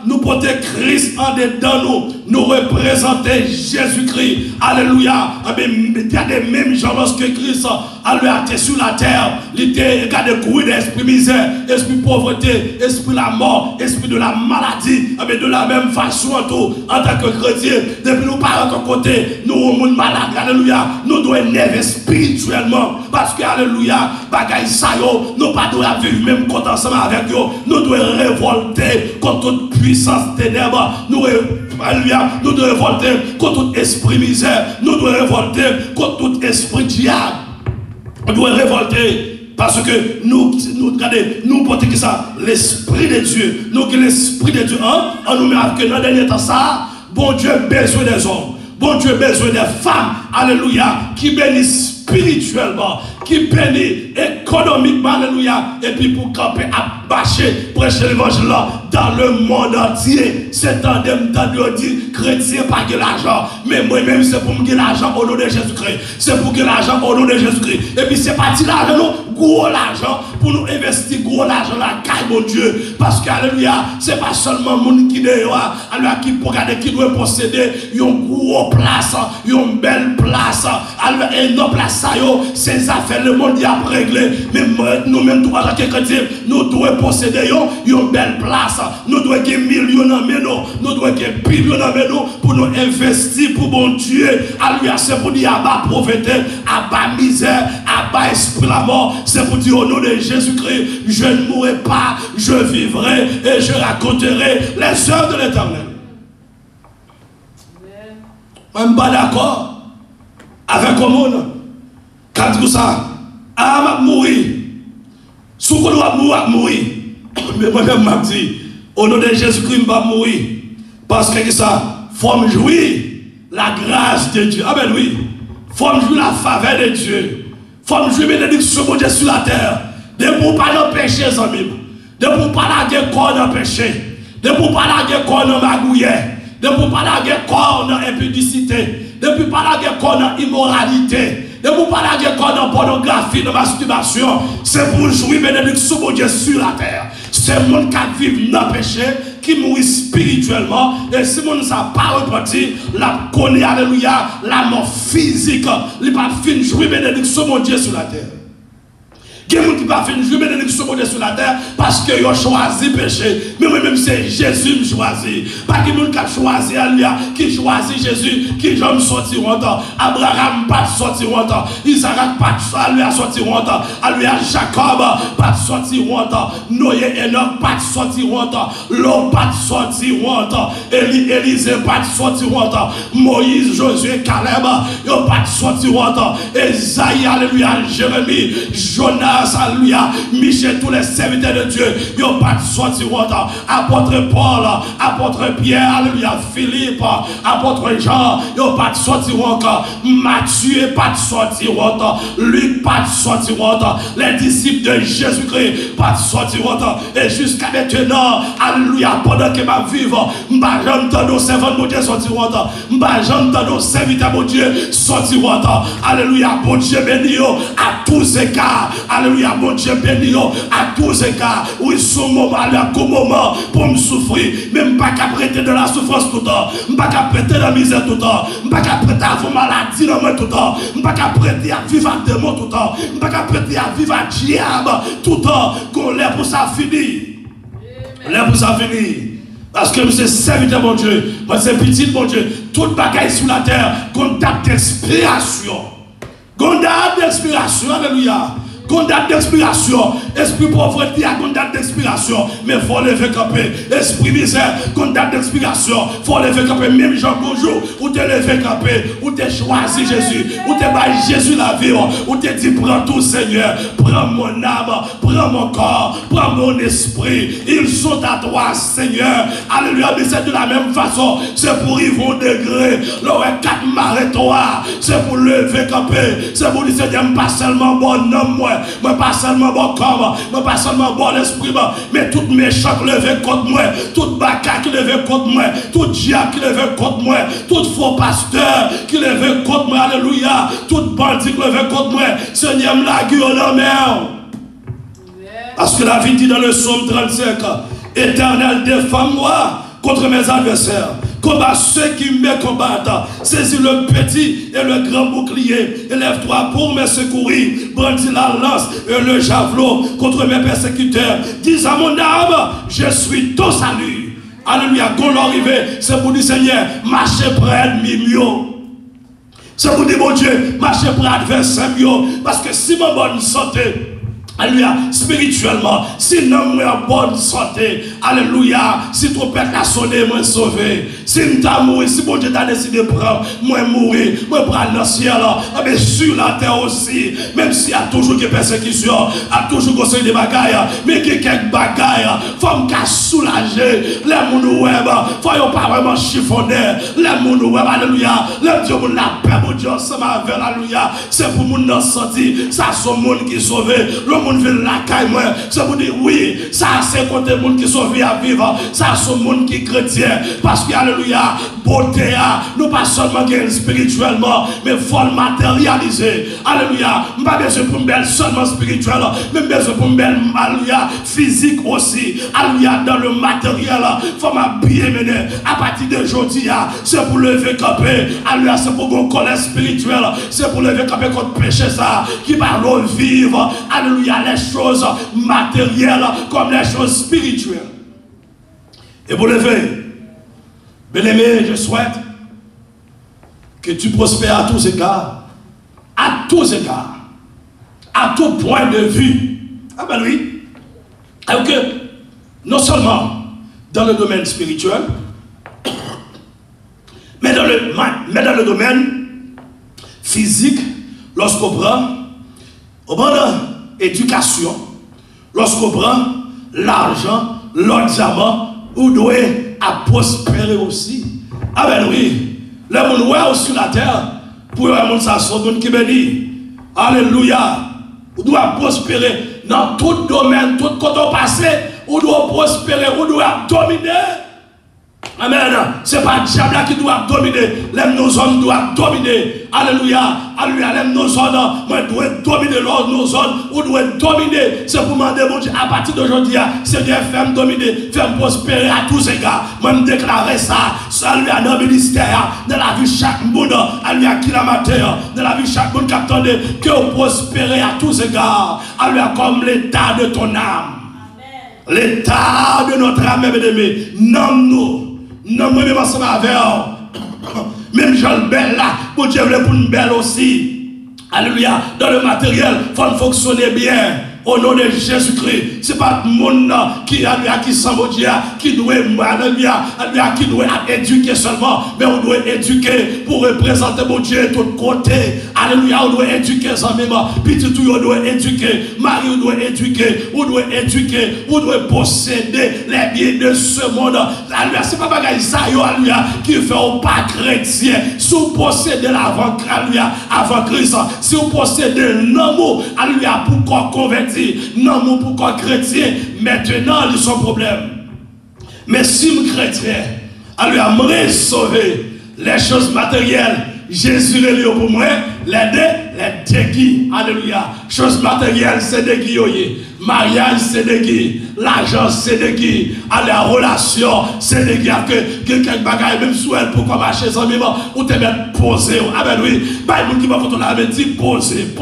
nous portons Christ en dedans nous. Nous représenter Jésus-Christ. Alléluia. Il y a des mêmes gens lorsque Christ a été sur la terre. Il était courir d'esprit misère, esprit pauvreté, esprit de la mort, esprit de la maladie. De la même façon, en tant que chrétien, depuis nous parlons de côté, nous sommes malades. Alléluia. Nous devons élever spirituellement. Parce que, alléluia, bagaille ça, nous pas devons vivre même contre ensemble avec eux. Nous devons révolter contre toute puissance ténèbres. Nous devons révolter contre tout esprit misère. Nous devons révolter contre tout esprit diable. Nous devons révolter parce que nous portons que ça, l'esprit de Dieu. Nous que l'esprit de Dieu, on nous met que dans le dernier temps ça, bon Dieu besoin des hommes. Bon Dieu besoin des femmes. Alléluia. Qui bénissent spirituellement, qui bénit économiquement, alléluia, et puis pour camper à bâcher, prêcher l'évangile dans le monde entier. C'est un temps de dire, chrétien, pas de l'argent, mais moi-même, c'est pour me gagner l'argent au nom de Jésus-Christ. C'est pour gagner l'argent au nom de Jésus-Christ. Et puis, c'est pas l'argent, non, gros l'argent, pour nous investir gros l'argent dans la caille, mon Dieu. Parce que, alléluia, c'est pas seulement le monde qui dehors, alléluia, qui pour regarder, qui doit posséder une grosse place, une belle place, alléluia, et non place. Ces affaires, le monde y a réglé. Mais nous-mêmes, en tant que chrétiens, nous devons posséder une belle place. Nous devons gagner millions dans nous. Nous devons gagner billions dans nous pour nous investir pour bon Dieu. Alléluia, c'est pour dire à bas pauvreté, à bas misère, à bas esprit la mort. C'est pour dire au nom de Jésus-Christ, je ne mourrai pas, je vivrai et je raconterai les œuvres de l'Éternel. Je ne suis pas d'accord avec le monde. Quand tout ça, m'a mourir. Si on doit mourir, mais moi-même m'a dit, au nom de Jésus-Christ, je vais mourir. Parce que ça, il faut me jouir la grâce de Dieu. Amen, oui. Il faut me jouir la faveur de Dieu. Il faut me jouir la bénédiction de Dieu sur la terre. De pour pas dans péché, amis. De pour pas la corps dans péché. De pour pas la corps dans magouillet. De pour pas la corps dans impudicité. De pour pas la corps dans immoralité. De vous parler de quoi dans pornographie, dans masturbation, c'est pour jouir bénédiction de Dieu sur la terre. C'est le monde qui vit dans le péché, qui mourit spirituellement, et si le monde n'a pas repenti, la connaît, alléluia, la mort physique, il n'a pas fini de jouir bénédiction de Dieu sur la terre. Il y a des gens qui ne peuvent pas jouer bénédiction de Dieu sur la terre parce qu'ils ont choisi le péché. Mais moi-même, c'est Jésus qui choisit. Pas qu'il y a des gens qui choisissent Alléluia, qui choisit Jésus, qui j'aime sortir en temps. Abraham pas sortir en temps. Isaac pas sortir en temps. Alléluia, Jacob pas sortir sorti honte, Noé Enoch pas sorti honte, Lot pas sorti honte, Élisée pas sorti honte, Moïse, Josué, Caleb, yo pas sorti honte, Esaïe, alléluia, Jérémie, Jonas, alléluia, Michel, tous les serviteurs de Dieu, yo pas sorti honte, apôtre Paul, apôtre Pierre, alléluia, Philippe, apôtre Jean, yo pas sorti honte, Matthieu pas sorti honte, Luc pas sorti honte, les disciples de Jésus-Christ pas sorti honte, et jusqu'à maintenant, alléluia, pendant que ma vive, m'a j'entends nos servants de Dieu sorti honte, m'a j'entends nos serviteurs de Dieu sorti honte, alléluia, bon Dieu béni à tous égards, alléluia, bon Dieu béni à tous égards, oui, son moment, un moment pour me souffrir, même pas qu'à prêter de la souffrance tout le temps, pas qu'à prêter de la misère tout le temps, pas qu'à prêter à vos maladies dans moi tout le temps, pas qu'à prêter à vivre à démon tout le temps, pas qu'à prêter à vivre à diable tout le temps, qu'on l'air pour ça finir. L'air pour ça finir. Parce que c'est serviteur mon Dieu, moi c'est petit mon Dieu, toute bagaille sur la terre, qu'on date d'inspiration. Qu'on date d'inspiration, alléluia. Qu'on date d'inspiration, esprit pauvreté a qu'on date d'inspiration, mais il faut lever camper, esprit misère, qu'on date d'inspiration, il faut lever camper, même Jean bonjour, ou te lever camper, ou te choisi Jésus, ou te bailler Jésus la vie, ou te dit prends tout Seigneur, prends mon âme, prends mon corps, prends mon esprit, ils sont à toi Seigneur, alléluia, mais c'est de la même façon, c'est pour Yvon Degré, l'aurait 4 marées toi, c'est pour lever camper, c'est pour dire Seigneur, pas seulement bon homme, moi pas seulement bon corps, moi pas seulement bon esprit, mais tout méchant qui levé contre moi, tout bacca qui levé contre moi, tout diable qui levé contre moi, tout faux pasteur qui levé contre moi, alléluia, tout bandit qui levé contre moi, Seigneur me la gueule en mer. Parce que la vie dit dans le psaume 35, Éternel défends-moi contre mes adversaires. Combat ceux qui me combattent. Saisis le petit et le grand bouclier. Élève-toi pour me secourir. Brandis la lance et le javelot contre mes persécuteurs. Dis à mon âme, je suis ton salut. Alléluia. Quand l'arrivée, c'est pour dire Seigneur, marchez près de Mimio. C'est pour dire mon Dieu, marchez près d'adversaire mio. Parce que si ma bonne santé, alléluia, spirituellement, si non, moi en bonne santé, alléluia, si ton père a sonné, moi sauvé, si nous t'as mouru, si mon Dieu t'a décidé de prendre, moi mourir, moi prendre dans le ciel, mais sur la terre aussi, même s'il y a toujours des persécutions, il y a toujours conseil des bagailles, mais qu'il y a quelques bagailles, il faut me soulager, les gens web, il faut pas vraiment chiffonner, les gens web, alléluia, les Dieu la paix, mon Dieu, ça m'a fait, alléluia, c'est pour mon sorti, ça c'est le monde qui est sauvé, le monde veut la caille, moi, c'est pour dire oui, ça c'est côté monde qui sauve à vivre, ça c'est le monde qui est chrétien, parce que alléluia, beauté, nous pas seulement gagner spirituellement, mais il faut le matérialiser, alléluia, je n'ai pas besoin pour me belle seulement spirituel, mais besoin pour me belle, alléluia, physique aussi, alléluia, dans le matériel, il faut m'habiller mener, à partir d'aujourd'hui, c'est pour lever camper, alléluia, c'est pour qu'on connaisse spirituel, c'est pour lever camper contre péché ça, qui parle vivre, alléluia, les choses matérielles comme les choses spirituelles. Et pour lever, bien-aimé, je souhaite que tu prospères à tous égards, à tous égards, à tout point de vue. Ah ben oui, alors que non seulement dans le domaine spirituel, mais dans le domaine physique, lorsqu'on prend l'éducation, lorsqu'on prend l'argent, l'ornement, on doit prospérer aussi. Ah ben oui, les gens sur la terre, pour les gens qui bénissent. Alléluia. On doit prospérer dans tout domaine, tout côté passé, on doit prospérer, on doit dominer. Amen. Ce n'est pas le diable qui doit dominer. Les nos zones doivent dominer. Alléluia. Alléluia. Les nos zones, moi, doit dominer nos zones. On doit dominer. C'est pour demander, mon Dieu, à partir d'aujourd'hui, Seigneur, fais-moi dominer, fais-moi prospérer à tous égards. Moi, me déclarer ça. Alléluia. Dans le ministère, dans la vie de chaque monde, alléluia, qui la matière, dans la vie de chaque monde qui attendait, que vous prospérez à tous égards. Alléluia, comme l'état de ton âme. L'état de notre âme, bien-aimé. Nomme-nous. Non, moi-même ensemble avec même Jean belle là, pour Dieu voulait pour une belle aussi. Alléluia. Dans le matériel, il faut fonctionner bien. Au nom de Jésus-Christ, ce n'est pas le monde qui sent mon Dieu, qui doit éduquer seulement, mais on doit éduquer pour représenter mon Dieu de tout côté. Alléluia, on doit éduquer les amis, petit tout, on doit éduquer, Marie, on doit éduquer, on doit posséder les biens de ce monde. Alléluia, ce n'est pas bagaille ça, alléluia, qui fait au pas chrétien. Si vous possédez l'avant, alléluia, avant Christ, si vous possédez l'amour, alléluia, pourquoi convertir, l'amour pourquoi chrétien, maintenant, ils sont problème. Mais si je chrétien, alléluia, me sauver les choses matérielles, Jésus est pour moi, les déguis, alléluia. Choses matérielles, c'est des guilloyers. Mariage, c'est des guilles. L'argent, c'est des guilles. La relation, c'est des guilles. Que quelqu'un bagaille, même sous elle, pourquoi marcher sans même, ou te mettre poser. Ah ben oui, bah, il qui va quand on a dit poser.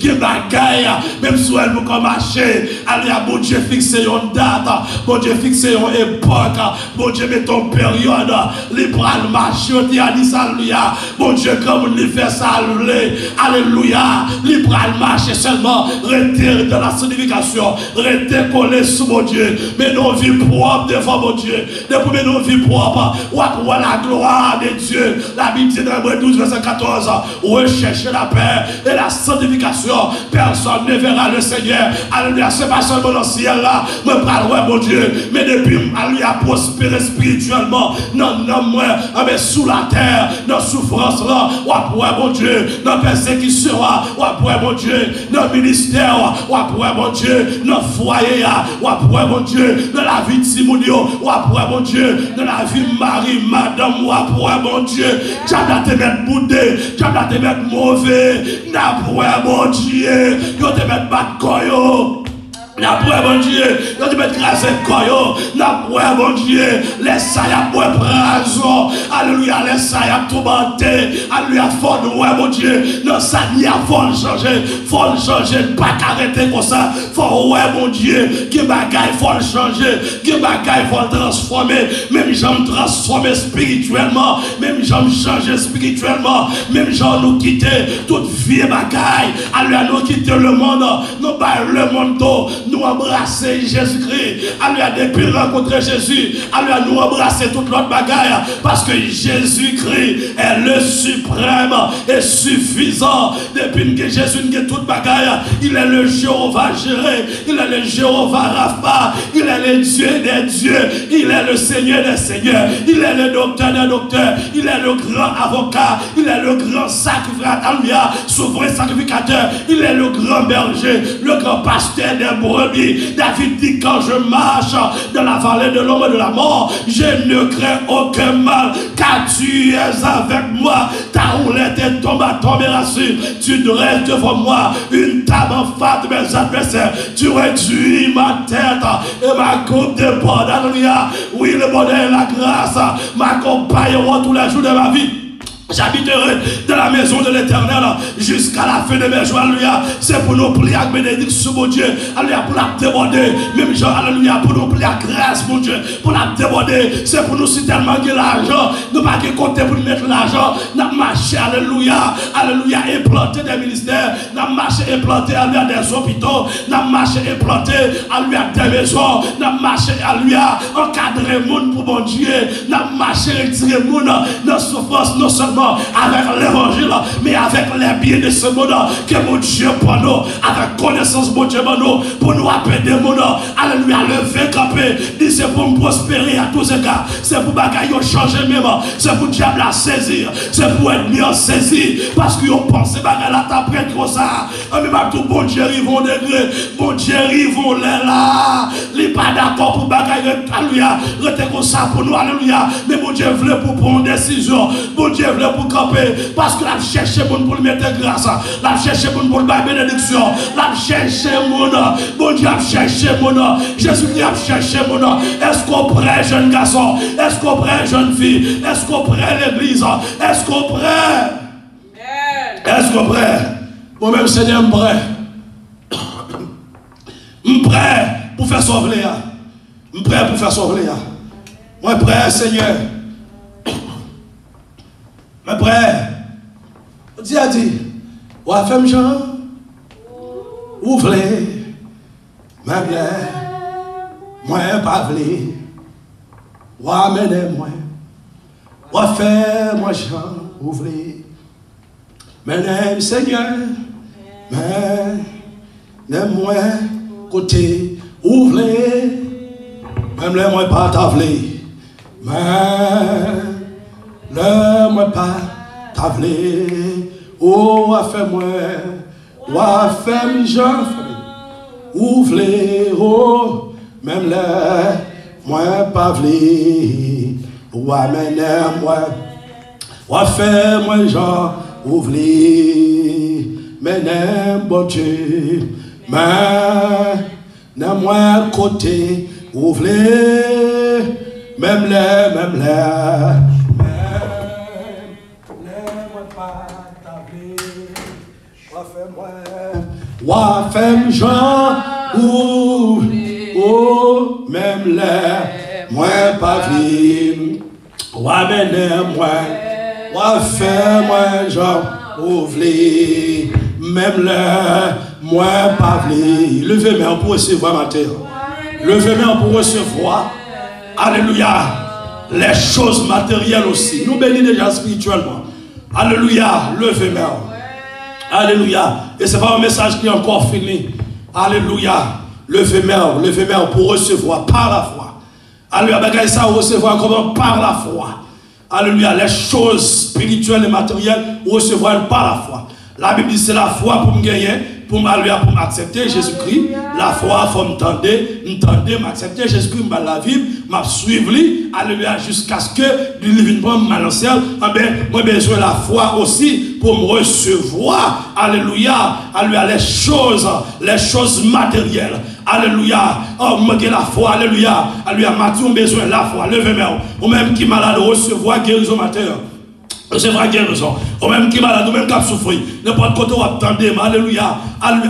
Qui bagaille, même sous elle, pourquoi marcher. Alléluia, bon Dieu fixe une date. Bon Dieu fixe une époque. Bon Dieu met ton période. Les bras le marché, on dit alléluia. Bon Dieu, comme on fait ça, alléluia. Les bras le marché seulement. Retirer de la sanctification, rester collé sous mon Dieu, mais nos vies propres devant mon Dieu. Depuis nos vies propres, on voit la gloire de Dieu. La Bible dit dans Hébreux 12, verset 14, recherchez la paix et la sanctification. Personne ne verra le Seigneur. Alléluia, c'est pas seulement dans le ciel là, me parle, mon Dieu, mais depuis, alléluia, prospérer spirituellement, non, moi, mais sous la terre, dans la souffrance là, on voit, mon Dieu, dans la persécution, on voit, mon Dieu, dans le ministère, ouais, mon Dieu, dans le foyer, ouais, mon Dieu, dans la vie de Simonio, ouais, mon Dieu, dans la vie de Marie, madame, ouais, mon Dieu, tu vas te mettre boudé, tu vas te mettre mauvais, ouais, mon Dieu, tu vas te mettre battre coyo. N'après mon Dieu, quand tu mets grâce à Koyo, n'après mon Dieu, laisse ça y a pour raison, alléluia, laisse ça y a tout monter, alléluia, faut ouais mon Dieu, non ça n'y a faut le changer, pas qu'arrêter comme ça, faut ouais mon Dieu, que bagaille faut le changer, que bagaille faut le transformer, même j'aime transformer spirituellement, même j'aime changer spirituellement, même j'aime nous quitter toute vie bagaille, alléluia, nous quitter le monde, nous bailler le monde d'eau. Nous embrasser Jésus-Christ, alléluia, depuis rencontrer Jésus, alléluia, nous embrasser toute l'autre bagaille, parce que Jésus-Christ est le suprême et suffisant. Depuis que Jésus n'est toute bagaille, il est le Jéhovah Jireh, il est le Jéhovah Rapha, il est le Dieu des dieux, il est le Seigneur des seigneurs, il est le docteur des docteurs, il est le grand avocat, il est le grand sacrificateur, alléluia, souverain sacrificateur, il est le grand berger, le grand pasteur des brebis. David dit, quand je marche dans la vallée de l'ombre de la mort, je ne crains aucun mal, car tu es avec moi. Ta roulette et ton bâton me rassure. Tu dresses devant moi une table en face de mes adversaires. Tu réduis ma tête et ma coupe de bord. Alléluia. Oui, le bonheur et la grâce m'accompagneront tous les jours de ma vie. J'habiterai dans la maison de l'Éternel jusqu'à la fin de mes jours. Alléluia. C'est pour nous prier avec bénédiction, mon Dieu. Alléluia. Pour la déborder. Même gens, alléluia. Pour nous prier à grâce, mon Dieu. Pour la déborder. C'est pour nous si tellement que l'argent. Nous pas que compter pour nous mettre l'argent. Nous marcher, alléluia. Alléluia. Implanter des ministères. Nous marcher, implanter, alléluia, des hôpitaux. Nous marcher, implanter, alléluia, des maisons. Nous marcher, alléluia, encadrer le monde pour mon Dieu. Nous marcher, retirer le monde dans souffrance, non seulement avec l'évangile, mais avec les biens de ce monde que mon Dieu pour nous, avec connaissance mon Dieu pour nous appeler des mondes, alléluia, lever, camper, dit c'est pour me prospérer à tous égards, c'est pour bagailler changer même, c'est pour diable à saisir, c'est pour être mieux saisi, parce qu'ils ont pensé bagaille à t'apprendre comme ça, mais tout bon Dieu ils vont degré, bon Dieu ils vont là, ils sont pas d'accord pour bagailler, alléluia, rester comme ça pour nous, alléluia, mais mon Dieu voulait pour prendre une décision, bon Dieu voulait pour camper, parce que la cherche monde pour le mettre grâce, la cherche monde pour le bailler bénédiction, la cherche monde, bon Dieu a cherché mon nom, Jésus-Christ a cherché mon nom. Est-ce qu'on prête jeune garçon, est-ce qu'on prête jeune fille, est-ce qu'on prête l'église, est-ce qu'on prête, est-ce qu'on prête, moi-même Seigneur me prête, me prête pour faire sauver, me prête pour faire sauver, moi prêt Seigneur. Mais prêt, Dieu a dit, ou à faire Jean, ou ouvrez, même les, moi pas vle, ou amenez-moi, ou faire moi Jean, ouvrez, mais Seigneur, mais moi côté, ouvrez, même les moi pas t'avler, mais le moi pas t'avler, oh a fait moi, ou a fait Jean, ouvrez, oh, même les moi pas vle, ou amenez-moi, ou a fait moi Jean, ouvrez, mais n'aime bon Dieu, mais n'aime moi côté, ouvrez, même les, wa femme Jean ou oh même les moi pas vle wa mener moi wa femme moi Jean ouvler même les moi pas vle levez main pour recevoir ma terre, levez main pour recevoir alléluia les choses matérielles aussi, nous bénissons déjà spirituellement, alléluia, levez main. Alléluia. Et ce n'est pas un message qui est encore fini. Alléluia. Levez-moi pour recevoir par la foi. Alléluia. Bagay ça recevoir comment? Par la foi. Alléluia. Les choses spirituelles et matérielles recevoir par la foi. La Bible dit c'est la foi pour me gagner, pour m'accepter Jésus-Christ. La foi, il faut m'entendre, m'accepter Jésus-Christ, la vie, m'a suivre lui. Alléluia. Jusqu'à ce que du livre prenne ma lancelle. Moi, besoin de la foi aussi pour me recevoir. Alléluia. Alléluia. Les choses matérielles. Alléluia. Oh, moi, j'ai la foi. Alléluia. Alléluia. Mathieu, besoin de la foi. Levez-moi. Ou même qui malade, recevoir guérison matérielle. Recevoir guérison. Ou même qui malade, ou même qui a souffert. N'importe côté où attendez, alléluia.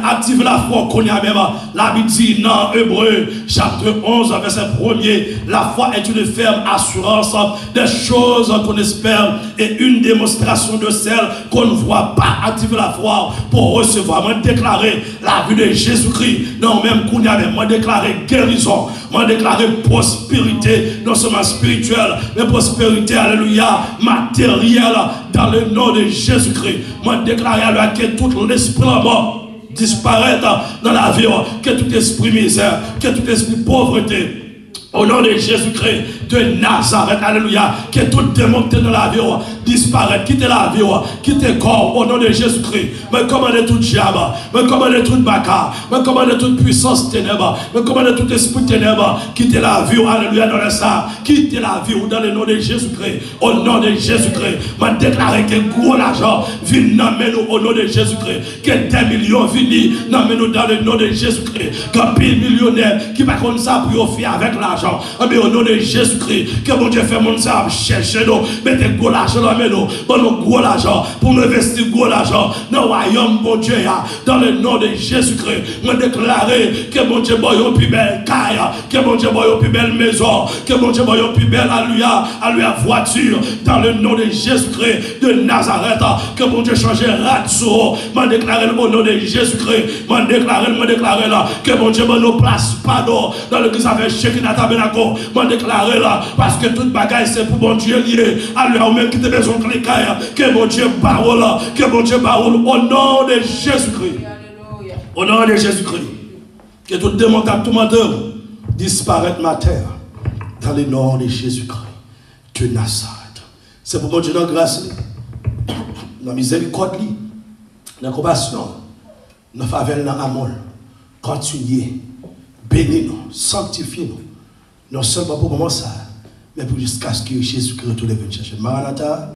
Active la foi qu'on y a même. La Bible dit dans Hébreu, chapitre 11, verset 1er, la foi est une ferme assurance des choses qu'on espère et une démonstration de celles qu'on ne voit pas. Active la foi pour recevoir. Moi, déclarer la vie de Jésus-Christ. Non, même qu'on y a même. Moi, déclarer guérison. Moi, déclarer prospérité, non seulement spirituelle, mais prospérité, alléluia, matérielle. Dans le nom de Jésus-Christ, moi déclare à que tout l'esprit de mort disparaisse dans la vie, que tout esprit misère, que tout esprit pauvreté, au nom de Jésus-Christ de Nazareth, alléluia, que tout démon dans la vie disparaisse, quitte la vie, quitte le corps, au nom de Jésus-Christ. Mais commandez tout diable, mais commandez tout baka, mais commandez toute puissance ténèbres, mais commandez tout esprit ténèbres, quitte la vie, alléluia, dans le sang, quitte la vie dans le nom de Jésus-Christ, au nom de Jésus-Christ. Je déclare que gros l'argent vient dans nous au nom de Jésus-Christ, que des millions viennent dans nous dans le nom de Jésus-Christ, que pile millionnaire qui va comme ça pour faire avec l'argent. Mais au nom de Jésus-Christ, que mon Dieu fait mon ça chercher nous, mettez gros l'argent dans nous, bon nous gros l'argent, pour nous investir gros l'argent dans le royaume, mon Dieu, dans le nom de Jésus-Christ. Je déclare que mon Dieu voit une plus belle caille, que mon Dieu voit une plus belle maison, que mon Dieu voit une plus belle alléluia voiture, dans le nom de Jésus-Christ de Nazareth, que mon Dieu change radio. Je déclare au nom de Jésus-Christ, je déclare là, que mon Dieu nous place pas dans l'église avec Shekinah Tabernacle. Je déclare là, parce que toute bagaille c'est pour mon Dieu lié. Alléluia, ou même qui te besoin de cliquer, que mon Dieu parole, que mon Dieu parole au nom de Jésus-Christ. Au nom de Jésus-Christ. Que tout démon, tout menteur disparaisse ma terre. Dans le nom de Jésus-Christ de Nazareth. C'est pour mon Dieu dans grâce, dans la miséricorde, dans la compassion, dans la faveur, dans l'amour. Continuez, bénis-nous, sanctifiez-nous. Non seulement pour commencer, mais pour jusqu'à ce que Jésus-Christ retourne chercher. Maranatha.